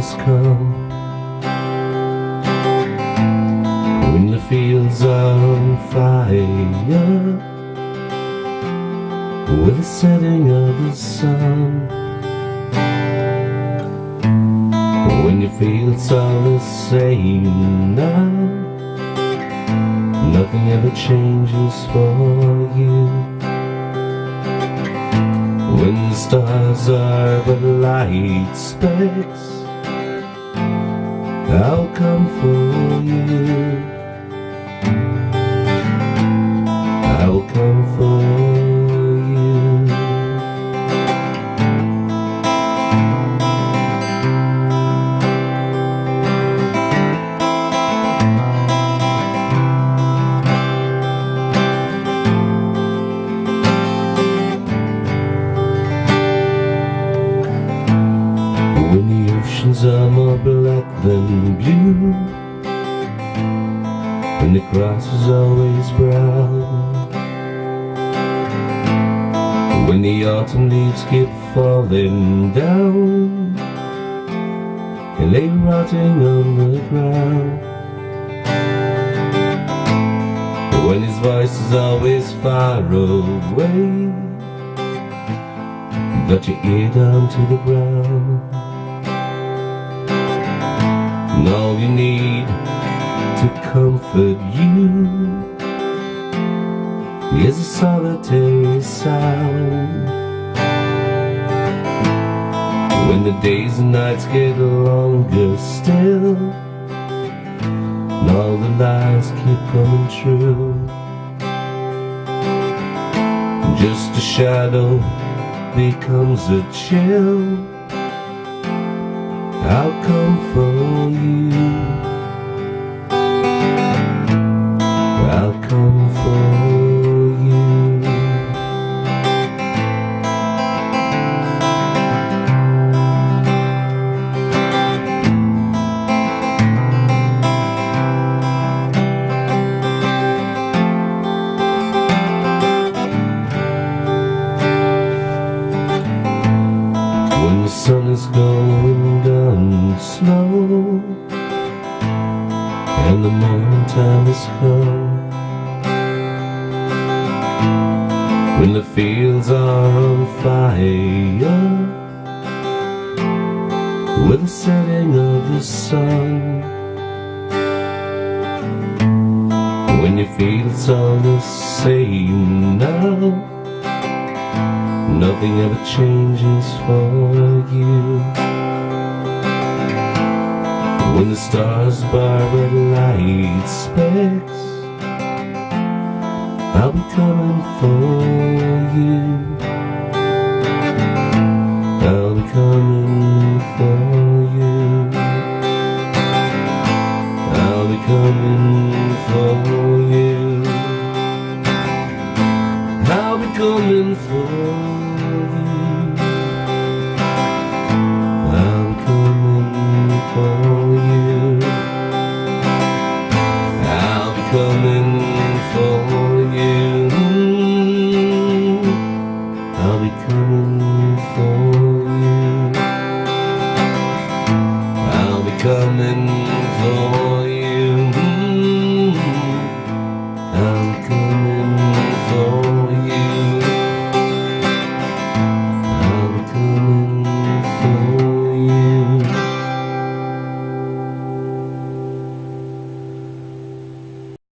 has come, when the fields are on fire, with the setting of the sun, when you feel it's all the same now, nothing ever changes for you. When the stars are but light specks, I'll come for you. I'll come for you. When the oceans are more black than blue, when the grass is always brown, when the autumn leaves keep falling down and lay rotting on the ground, when his voice is always far away, you got your ear down to the ground, and all you need to comfort you is a solitary sound. When the days and nights get longer still, and all the lies keep coming true, just a shadow becomes a chill, I'll come for you. I'll come for you. When the sun is going down slow and the morning time has come, when the fields are on fire with the setting of the sun, when you feel it's all the same now, nothing ever changes for you. When the stars bar red light specks, I'll be coming for you. I'll be coming for you. I'll be coming for you. I'll be coming for you. I'll be coming for you. I'll be coming for you. I'll be coming for you. I'll be coming for you.